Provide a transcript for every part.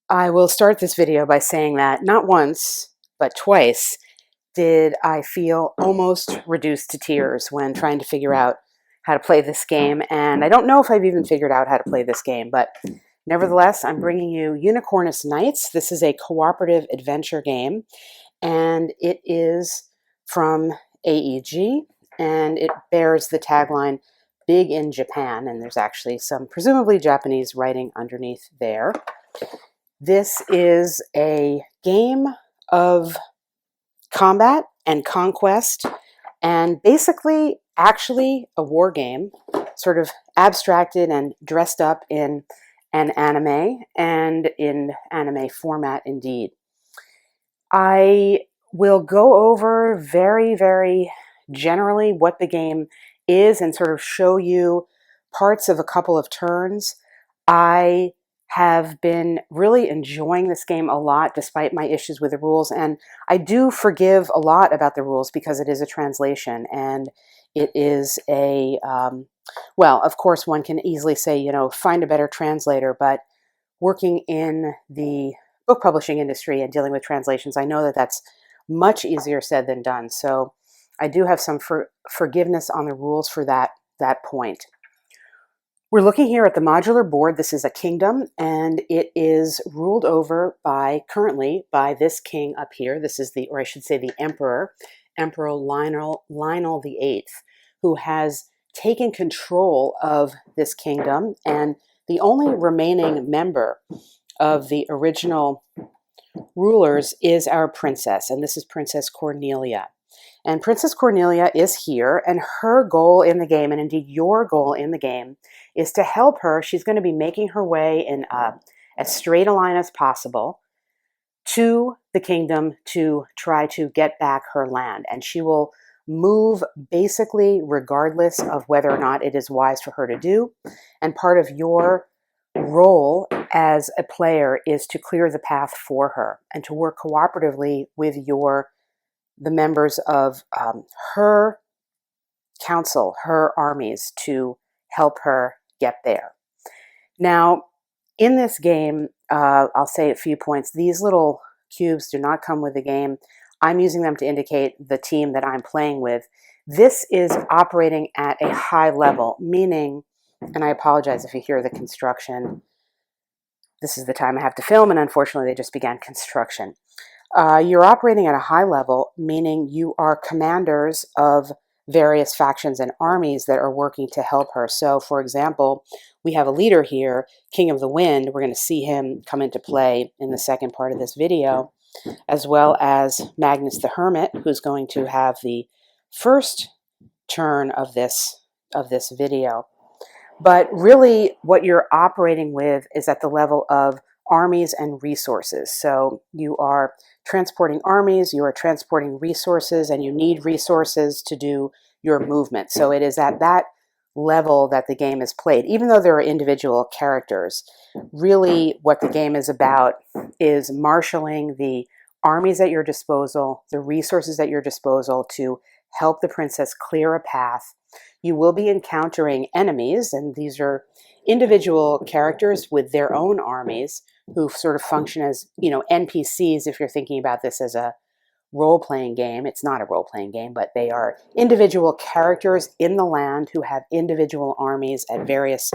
I will start this video by saying that not once, but twice did I feel almost reduced to tears when trying to figure out how to play this game. And I don't know if I've even figured out how to play this game, but nevertheless, I'm bringing you Unicornus Knights. This is a cooperative adventure game, and it is from AEG, and it bears the tagline, Big in Japan, and there's actually some presumably Japanese writing underneath there. This is a game of combat and conquest, and basically actually a war game, sort of abstracted and dressed up in an anime, and in anime format indeed. I will go over very generally what the game is and sort of show you parts of a couple of turns. I have been really enjoying this game a lot despite my issues with the rules, and I do forgive a lot about the rules because it is a translation, and it is a well, of course one can easily say, you know, find a better translator, but working in the book publishing industry and dealing with translations, I know that that's much easier said than done. So I do have some forgiveness on the rules for that point. We're looking here at the modular board. This is a kingdom, and it is ruled over currently by this king up here. This is or I should say the emperor, Emperor Lionel VIII, who has taken control of this kingdom, and the only remaining member of the original rulers is our princess, and this is Princess Cornelia. And Princess Cornelia is here, and her goal in the game, and indeed your goal in the game, is to help her. She's going to be making her way in as straight a line as possible to the kingdom to try to get back her land. And she will move basically regardless of whether or not it is wise for her to do. And part of your role as a player is to clear the path for her and to work cooperatively with the members of her council, her armies, to help her get there. Now, in this game, I'll say a few points. These little cubes do not come with the game. I'm using them to indicate the team that I'm playing with. This is operating at a high level, meaning, and I apologize if you hear the construction. This is the time I have to film, and unfortunately they just began construction. You're operating at a high level, meaning you are commanders of various factions and armies that are working to help her. So, for example, we have a leader here, King of the Wind. We're going to see him come into play in the second part of this video, as well as Magnus the Hermit, who's going to have the first turn of this video. But really, what you're operating with is at the level of armies and resources. So you are transporting armies, you are transporting resources, and you need resources to do your movement. So it is at that level that the game is played. Even though there are individual characters, really what the game is about is marshaling the armies at your disposal, the resources at your disposal to help the princess clear a path. You will be encountering enemies, and these are individual characters with their own armies who sort of function as, you know, NPCs if you're thinking about this as a role-playing game. It's not a role-playing game, but they are individual characters in the land who have individual armies at various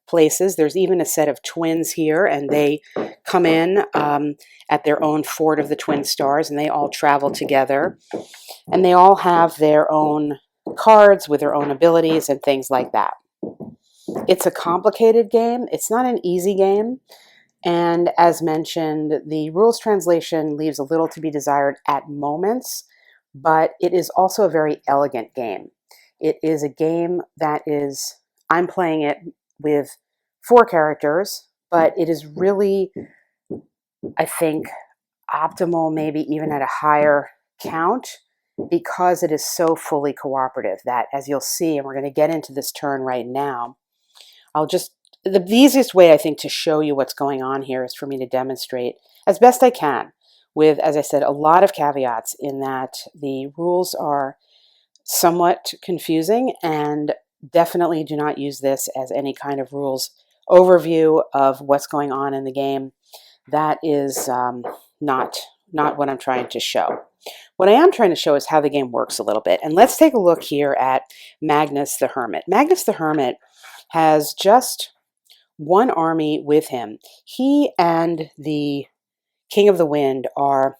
places. There's even a set of twins here, and they come in at their own fort of the Twin Stars, and they all travel together. And they all have their own cards with their own abilities and things like that. It's a complicated game. It's not an easy game. And as mentioned, the rules translation leaves a little to be desired at moments, but it is also a very elegant game. It is a game that I'm playing it with 4 characters, but it is really, I think, optimal, maybe even at a higher count, because it is so fully cooperative that, as you'll see, and we're going to get into this turn right now, the easiest way, I think, to show you what's going on here is for me to demonstrate as best I can with, as I said, a lot of caveats in that the rules are somewhat confusing, and definitely do not use this as any kind of rules overview of what's going on in the game. that is not what I'm trying to show. What I am trying to show is how the game works a little bit. And let's take a look here at Magnus the Hermit. Magnus the Hermit has just one army with him. He and the King of the Wind are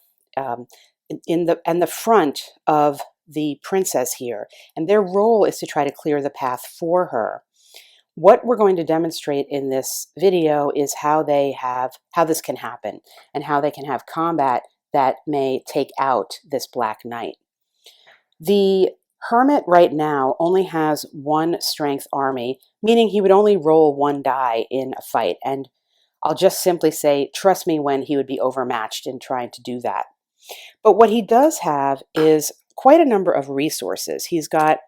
in the front of the princess here, and their role is to try to clear the path for her. What we're going to demonstrate in this video is how this can happen and how they can have combat that may take out this Black Knight. The Hermit right now only has one strength army, meaning he would only roll one die in a fight. And I'll just simply say, trust me when he would be overmatched in trying to do that. But what he does have is quite a number of resources. He's got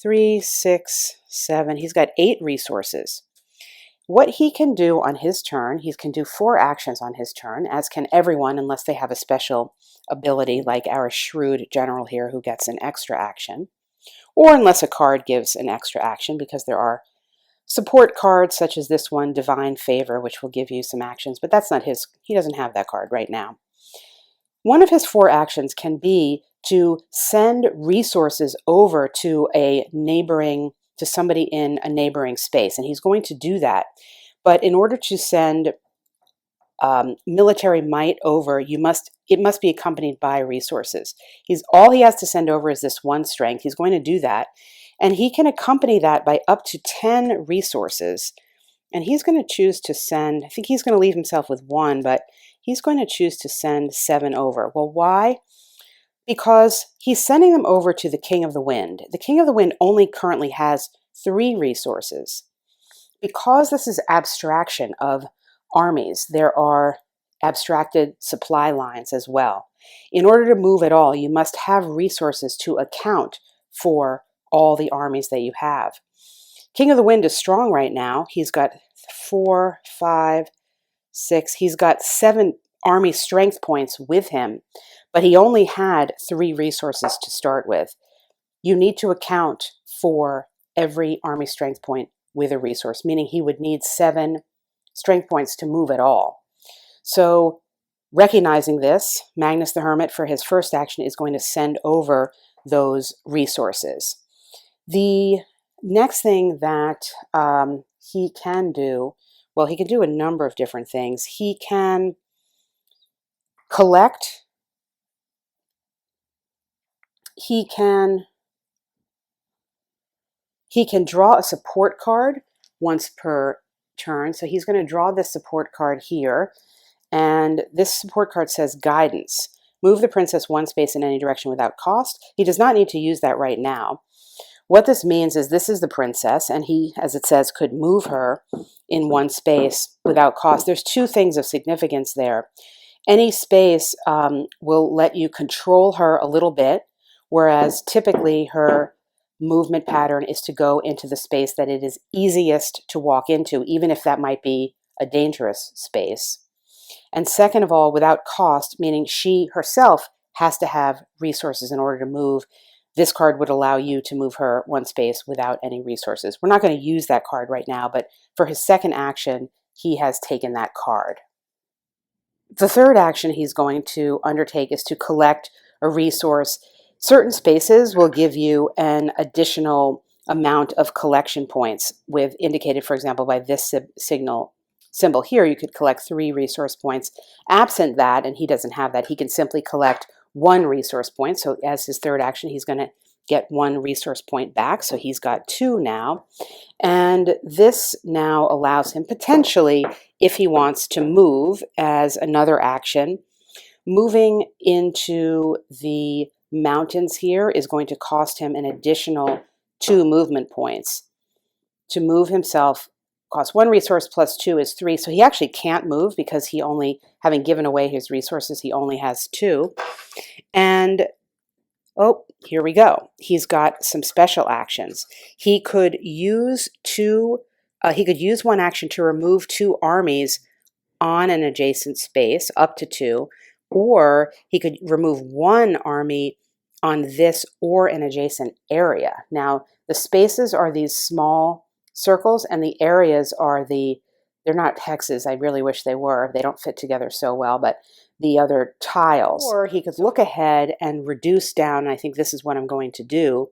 3, 6, 7, he's got 8 resources. What he can do on his turn, he can do 4 actions on his turn, as can everyone unless they have a special ability like our shrewd general here who gets an extra action, or unless a card gives an extra action, because there are support cards such as this one, Divine Favor, which will give you some actions, but that's not his, he doesn't have that card right now. One of his 4 actions can be to send resources over to to somebody in a neighboring space, and he's going to do that. But in order to send military might over, it must be accompanied by resources. All he has to send over is this one strength. He's going to do that, and he can accompany that by up to 10 resources. And he's going to choose to send, I think he's going to leave himself with 1, but he's going to choose to send 7 over. Well, why? Because he's sending them over to the King of the Wind. The King of the Wind only currently has 3 resources. Because this is abstraction of armies, there are abstracted supply lines as well. In order to move at all, you must have resources to account for all the armies that you have. King of the Wind is strong right now. He's got 4, 5, 6. He's got 7 army strength points with him, but he only had 3 resources to start with. You need to account for every army strength point with a resource, meaning he would need 7 strength points to move at all. So recognizing this, Magnus the Hermit for his first action is going to send over those resources. The next thing that he can do, well, he can do a number of different things. He can collect, he can draw a support card once per turn. So he's going to draw this support card here, and this support card says Guidance. Move the princess 1 space in any direction without cost. He does not need to use that right now. What this means is this is the princess, and he, as it says, could move her in 1 space without cost. There's 2 things of significance there. Any space will let you control her a little bit, whereas typically her movement pattern is to go into the space that it is easiest to walk into, even if that might be a dangerous space. And second of all, without cost, meaning she herself has to have resources in order to move. This card would allow you to move her 1 space without any resources. We're not going to use that card right now, but for his second action, he has taken that card. The third action he's going to undertake is to collect a resource. Certain spaces will give you an additional amount of collection points, with indicated, for example, by this symbol here. You could collect 3 resource points. Absent that, and he doesn't have that, he can simply collect 1 resource point. So as his third action, he's going to get 1 resource point back. So he's got 2 now. And this now allows him potentially, if he wants to move as another action, moving into the mountains here is going to cost him an additional 2 movement points. To move himself costs 1 resource plus 2 is 3. So he actually can't move because he only, having given away his resources, he only has 2. And oh, here we go. He's got some special actions. He could use 1 action to remove 2 armies on an adjacent space, up to 2, or he could remove 1 army on this or an adjacent area. Now, the spaces are these small circles, and the areas are the they're not hexes. I really wish they were. They don't fit together so well, but the other tiles. Or he could look ahead and reduce down. I think this is what I'm going to do.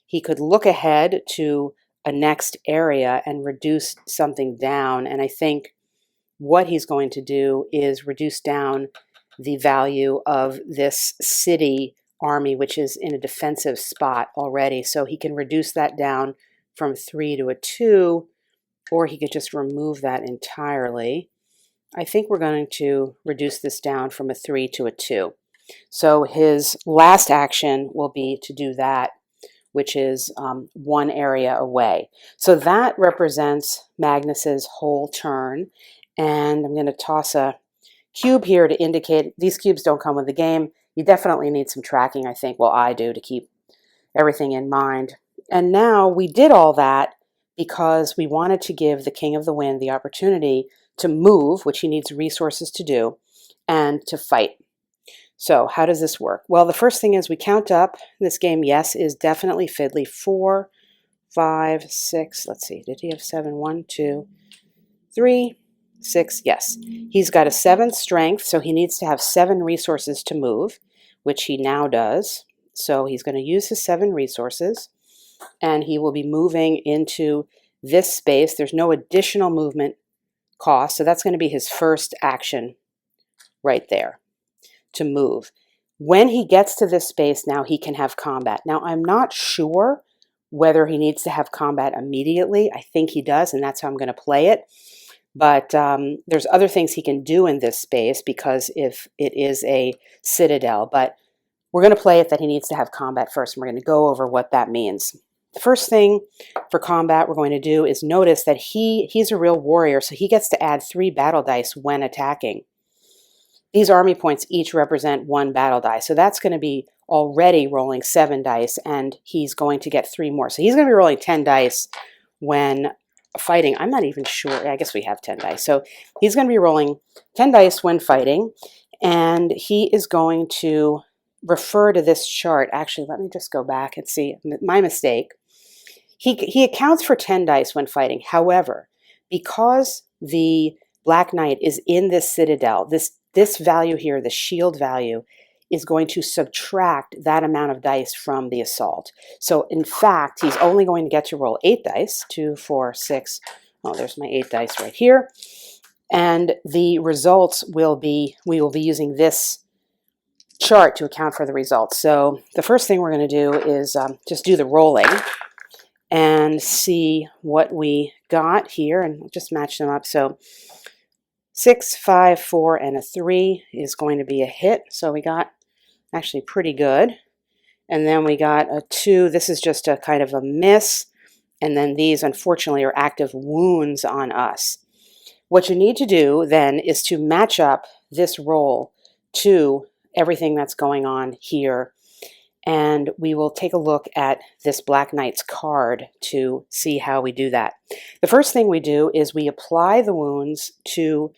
He could look ahead to a next area and reduce something down. And I think what he's going to do is reduce down the value of this city army, which is in a defensive spot already. So he can reduce that down from 3 to a 2, or he could just remove that entirely. I think we're going to reduce this down from a 3 to a 2. So his last action will be to do that, which is one area away. So that represents Magnus's whole turn. And I'm going to toss a cube here to indicate these cubes don't come with the game. You definitely need some tracking, I think. Well, I do, to keep everything in mind. And now we did all that because we wanted to give the King of the Wind the opportunity to move, which he needs resources to do, and to fight. So how does this work? Well, the first thing is we count up. This game, yes, is definitely fiddly. 4, 5, 6. Let's see. Did he have 7? 1, 2, 3, 6. Yes. He's got a 7 strength, so he needs to have 7 resources to move, which he now does. So he's going to use his 7 resources, and he will be moving into this space. There's no additional movement cost, so that's going to be his first action right there, to move. When he gets to this space, now he can have combat. Now, I'm not sure whether he needs to have combat immediately. I think he does, and that's how I'm going to play it. But there's other things he can do in this space because if it is a citadel. But we're going to play it that he needs to have combat first, and we're going to go over what that means. The first thing for combat we're going to do is notice that he's a real warrior, so he gets to add 3 battle dice when attacking. These army points each represent 1 battle die, so that's going to be already rolling 7 dice, and he's going to get 3 more. So he's going to be rolling 10 dice when fighting. I'm not even sure. I guess we have 10 dice. So he's going to be rolling 10 dice when fighting, and he is going to refer to this chart. Actually, let me just go back and see. My mistake. He accounts for 10 dice when fighting. However, because the Black Knight is in this citadel, this value here, the shield value, is going to subtract that amount of dice from the assault. So in fact, he's only going to get to roll 8 dice, 2, 4, 6. Oh, there's my 8 dice right here. And the results will be, we will be using this chart to account for the results. So the first thing we're going to do is just do the rolling and see what we got here, and we'll just match them up. So 6, 5, 4, and a 3 is going to be a hit. So we got actually pretty good. And then we got a 2. This is just a kind of a miss. And then these, unfortunately, are active wounds on us. What you need to do then is to match up this roll to everything that's going on here. And we will take a look at this Black Knight's card to see how we do that. The first thing we do is we apply the wounds to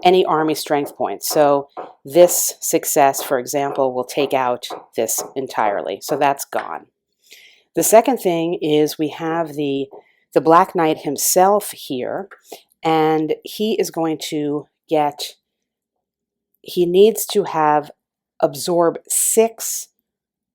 any army strength points. So this success, for example, will take out this entirely. So that's gone. The second thing is we have the Black Knight himself here, and he is going to get, he needs to have absorb 6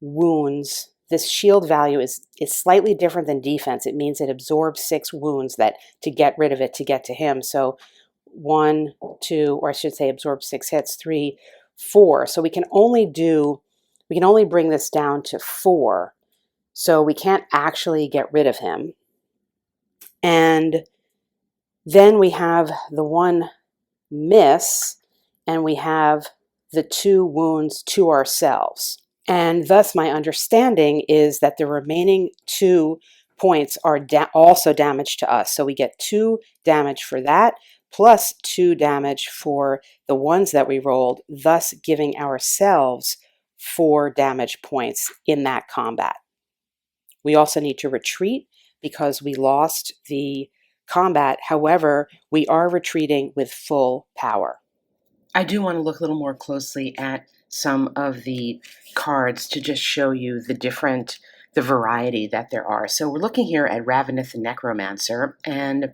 wounds. This shield value is slightly different than defense. It means it absorbs 6 wounds that to get rid of it to get to him. So 1, 2, or I should say absorb 6 hits, 3, 4. So we can only bring this down to 4. So we can't actually get rid of him. And then we have the 1 miss, and we have the 2 wounds to ourselves. And thus my understanding is that the remaining 2 points are also damage to us. So we get 2 damage for that, plus 2 damage for the ones that we rolled, thus giving ourselves 4 damage points in that combat. We also need to retreat because we lost the combat. However, we are retreating with full power. I do want to look a little more closely at some of the cards to just show you the variety that there are. So we're looking here at Ravenous the Necromancer, and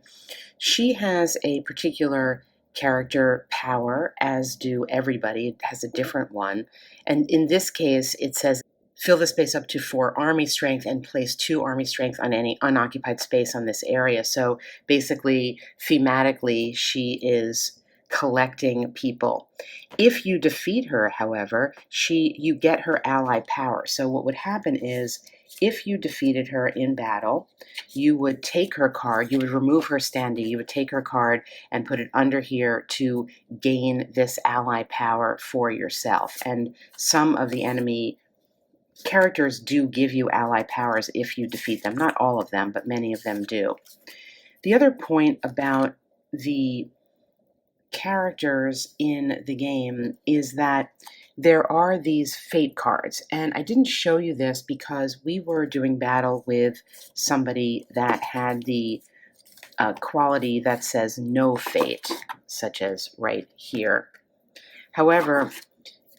She has a particular character power, as do everybody. It has a different one. And in this case, it says fill the space up to 4 army strength and place 2 army strength on any unoccupied space on this area. So basically, thematically, she is collecting people. If you defeat her, however, you get her ally power. So what would happen is if you defeated her in battle, you would take her card, you would remove her standee, you would take her card and put it under here to gain this ally power for yourself. And some of the enemy characters do give you ally powers if you defeat them. Not all of them, but many of them do. The other point about the characters in the game is that there are these fate cards, and I didn't show you this because we were doing battle with somebody that had the quality that says no fate, such as right here. However,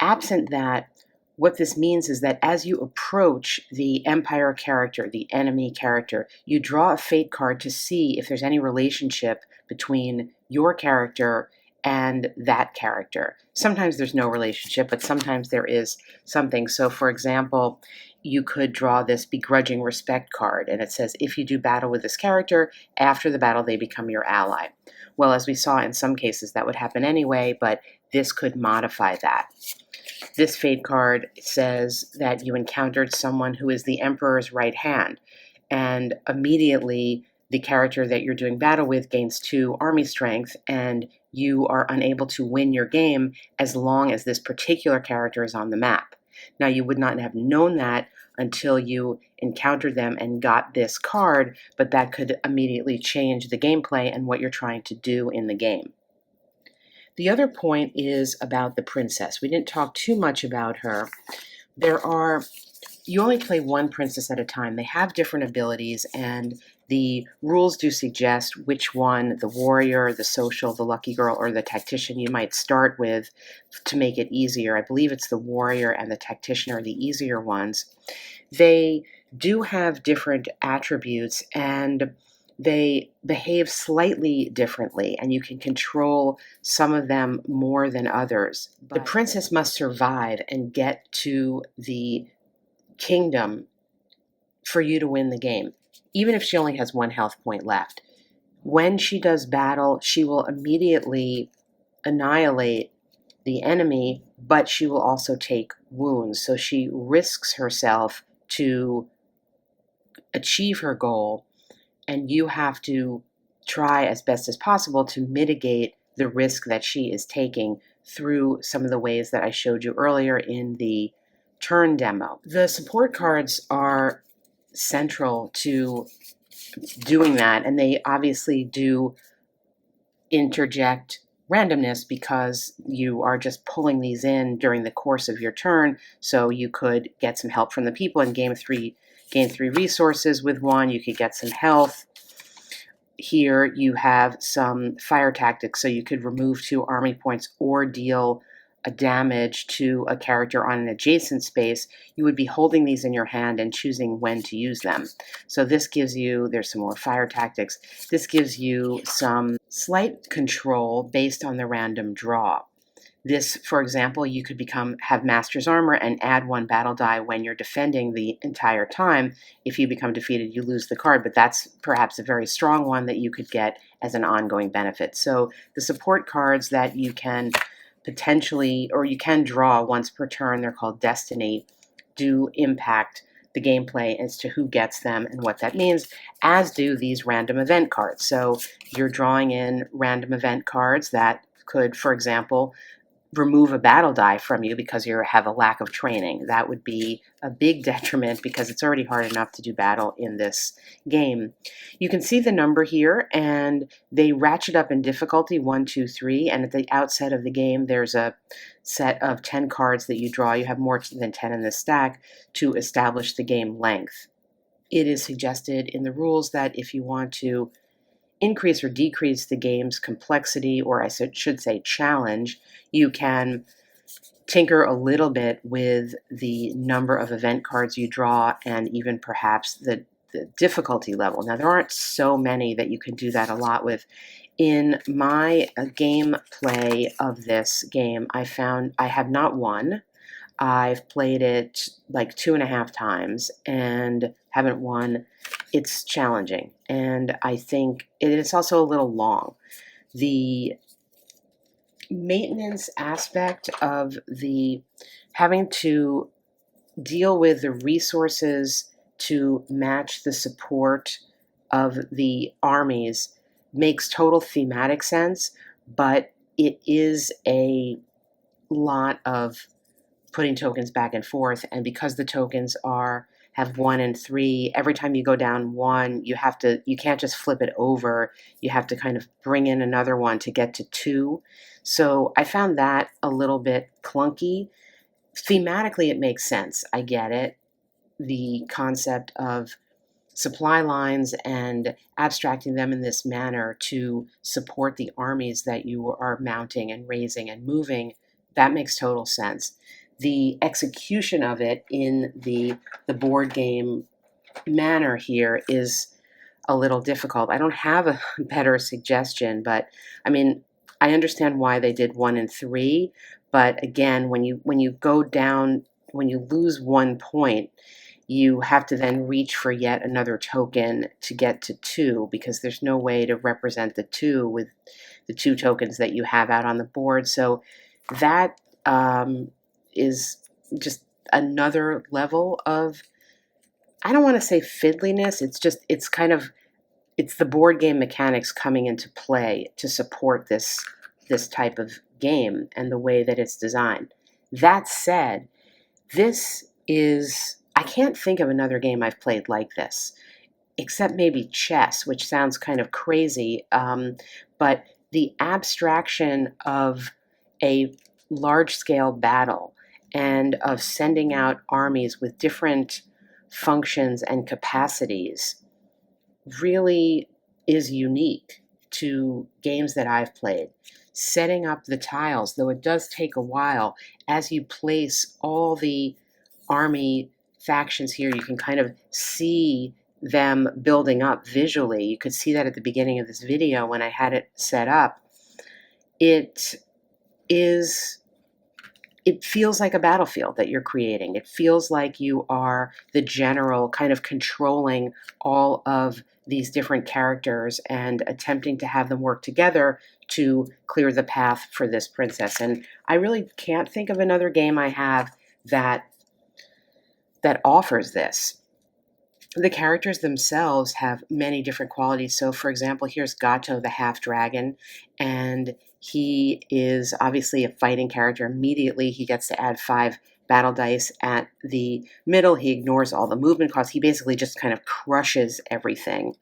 absent that, what this means is that as you approach the Empire character, the enemy character, you draw a fate card to see if there's any relationship between your character and that character. Sometimes there's no relationship, but sometimes there is something. So, for example, you could draw this begrudging respect card, and it says, if you do battle with this character, after the battle they become your ally. Well, as we saw in some cases, that would happen anyway, but this could modify that. This fate card says that you encountered someone who is the Emperor's right hand, and immediately the character that you're doing battle with gains 2 army strength, and you are unable to win your game as long as this particular character is on the map. Now, you would not have known that until you encountered them and got this card, but that could immediately change the gameplay and what you're trying to do in the game. The other point is about the princess. We didn't talk too much about her. You only play one princess at a time. They have different abilities, and the rules do suggest which one, the warrior, the social, the lucky girl, or the tactician, you might start with to make it easier. I believe it's the warrior and the tactician are the easier ones. They do have different attributes, and they behave slightly differently, and you can control some of them more than others. The princess must survive and get to the kingdom for you to win the game, even if she only has 1 health point left. When she does battle, she will immediately annihilate the enemy, but she will also take wounds. So she risks herself to achieve her goal, and you have to try as best as possible to mitigate the risk that she is taking through some of the ways that I showed you earlier in the turn demo. The support cards are central to doing that, and they obviously do interject randomness because you are just pulling these in during the course of your turn. So you could get some help from the people in game 3, gain 3 resources with one. You could get some health. Here you have some fire tactics, so you could remove 2 army points or deal a damage to a character on an adjacent space. You would be holding these in your hand and choosing when to use them. So this gives you, there's some more fire tactics, this gives you some slight control based on the random draw. This, for example, you could have Master's Armor and add 1 battle die when you're defending the entire time. If you become defeated, you lose the card, but that's perhaps a very strong one that you could get as an ongoing benefit. So the support cards that you can potentially, or you can draw once per turn, they're called Destiny, do impact the gameplay as to who gets them and what that means, as do these random event cards. So you're drawing in random event cards that could, for example, remove a battle die from you because you have a lack of training. That would be a big detriment because it's already hard enough to do battle in this game. You can see the number here, and they ratchet up in difficulty 1, 2, 3, and at the outset of the game there's a set of 10 cards that you draw. You have more than 10 in this stack to establish the game length. It is suggested in the rules that if you want to increase or decrease the game's complexity, or I should say challenge, you can tinker a little bit with the number of event cards you draw and even perhaps the the difficulty level. Now, there aren't so many that you can do that a lot with. In my gameplay of this game, I found I have not won. I've played it like 2.5 times and haven't won. It's challenging, and I think it's also a little long. The maintenance aspect of the having to deal with the resources to match the support of the armies makes total thematic sense, but it is a lot of putting tokens back and forth. And because the tokens have 1 and 3, every time you go down 1, you can't just flip it over. You have to kind of bring in another one to get to 2. So I found that a little bit clunky. Thematically, it makes sense. I get it. The concept of supply lines and abstracting them in this manner to support the armies that you are mounting and raising and moving, that makes total sense. The execution of it in the board game manner here is a little difficult. I don't have a better suggestion, but I mean, I understand why they did 1 and 3, but again, when you go down, when you lose 1 point, you have to then reach for yet another token to get to 2, because there's no way to represent the 2 with the 2 tokens that you have out on the board. So that is just another level of, I don't want to say fiddliness, it's the board game mechanics coming into play to support this type of game and the way that it's designed. That said, I can't think of another game I've played like this, except maybe chess, which sounds kind of crazy, but the abstraction of a large-scale battle and of sending out armies with different functions and capacities really is unique to games that I've played. Setting up the tiles, though it does take a while, as you place all the army factions here, you can kind of see them building up visually. You could see that at the beginning of this video when I had it set up. It feels like a battlefield that you're creating. It feels like you are the general kind of controlling all of these different characters and attempting to have them work together to clear the path for this princess. And I really can't think of another game I have that offers this. The characters themselves have many different qualities. So, for example, here's Gato, the half-dragon, and he is obviously a fighting character. Immediately, he gets to add 5 battle dice at the middle. He ignores all the movement costs. He basically just kind of crushes everything,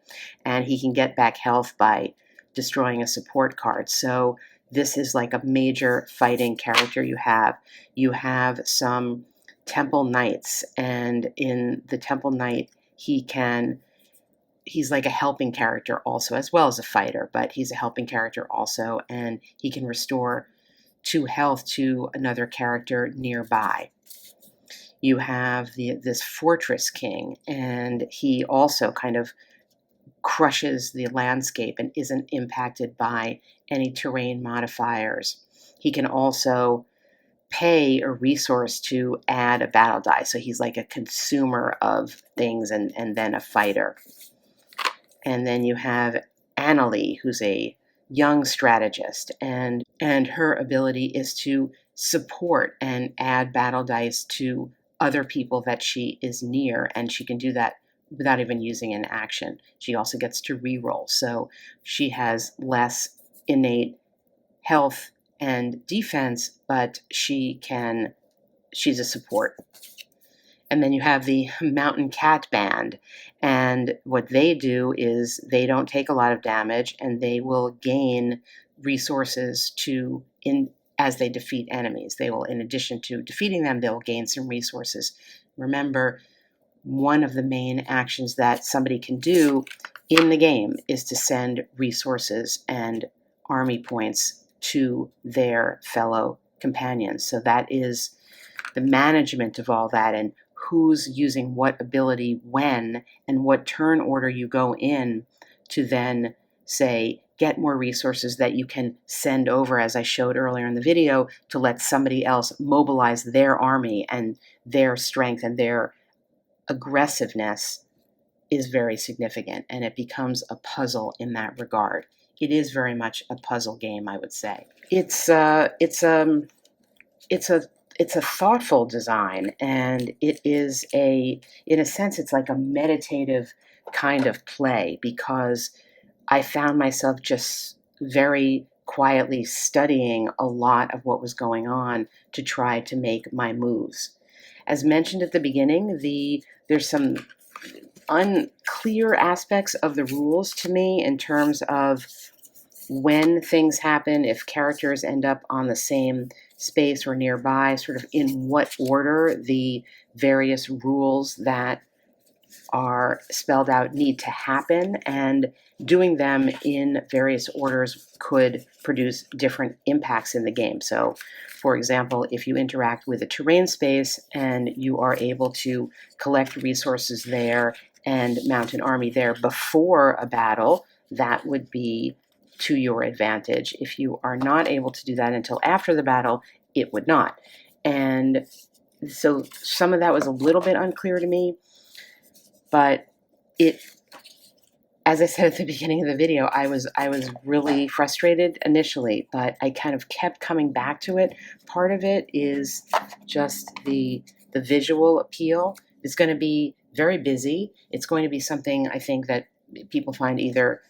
and he can get back health by destroying a support card. So this is like a major fighting character you have. You have some Temple Knights, and in the Temple Knight, he's like a helping character also, as well as a fighter, but he's a helping character also, and he can restore 2 health to another character nearby. You have this Fortress King, and he also kind of crushes the landscape and isn't impacted by any terrain modifiers. He can also pay a resource to add a battle die. So he's like a consumer of things and then a fighter. And then you have Annalie, who's a young strategist, and her ability is to support and add battle dice to other people that she is near, and she can do that without even using an action. She also gets to reroll, so she has less innate health and defense, but she's a support. And then you have the Mountain Cat Band, and what they do is they don't take a lot of damage, and they will gain resources as they defeat enemies. They will, in addition to defeating them, they'll gain some resources. Remember, one of the main actions that somebody can do in the game is to send resources and army points to their fellow companions. So that is the management of all that, and who's using what ability when and what turn order you go in to then say get more resources that you can send over, as I showed earlier in the video, to let somebody else mobilize their army, and their strength and their aggressiveness is very significant, and it becomes a puzzle in that regard. It is very much a puzzle game, I would say. It's a thoughtful design, and it is in a sense, it's like a meditative kind of play, because I found myself just very quietly studying a lot of what was going on to try to make my moves. As mentioned at the beginning, there's some unclear aspects of the rules to me in terms of when things happen, if characters end up on the same space or nearby, sort of in what order the various rules that are spelled out need to happen, and doing them in various orders could produce different impacts in the game. So, for example, if you interact with a terrain space and you are able to collect resources there and mount an army there before a battle, that would be to your advantage. If you are not able to do that until after the battle, it would not. And so some of that was a little bit unclear to me, but it, as I said at the beginning of the video, I was really frustrated initially, but I kind of kept coming back to it. Part of it is just the visual appeal. It's going to be very busy. It's going to be something I think that people find either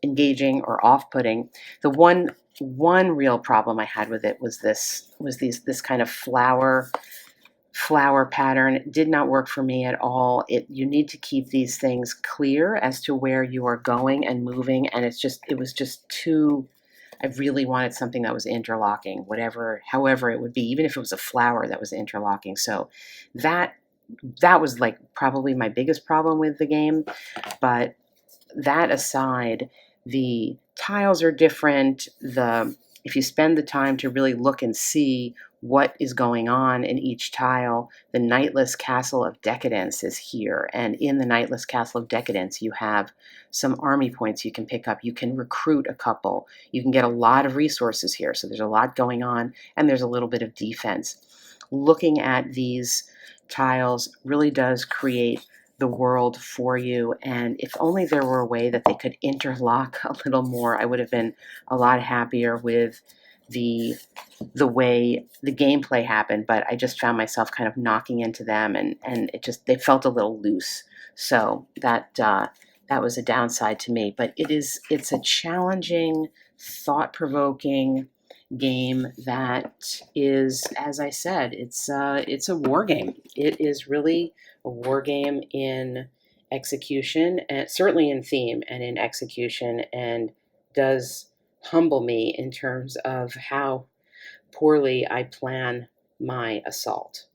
engaging or off-putting. The one real problem I had with it was this kind of flower pattern. It did not work for me at all. You need to keep these things clear as to where you are going and moving, and it was just too. I really wanted something that was interlocking, however it would be, even if it was a flower that was interlocking. So that was like probably my biggest problem with the game. But that aside, the tiles are different. If you spend the time to really look and see what is going on in each tile, the Knightless Castle of Decadence is here. And in the Knightless Castle of Decadence, you have some army points you can pick up. You can recruit a couple. You can get a lot of resources here. So there's a lot going on, and there's a little bit of defense. Looking at these tiles really does create the world for you, and if only there were a way that they could interlock a little more, I would have been a lot happier with the way the gameplay happened. But I just found myself kind of knocking into them, and they felt a little loose. So that was a downside to me. But it's a challenging, thought-provoking game that is, as I said, it's a war game. It is really a war game in execution, and certainly in theme and in execution, and does humble me in terms of how poorly I plan my assault.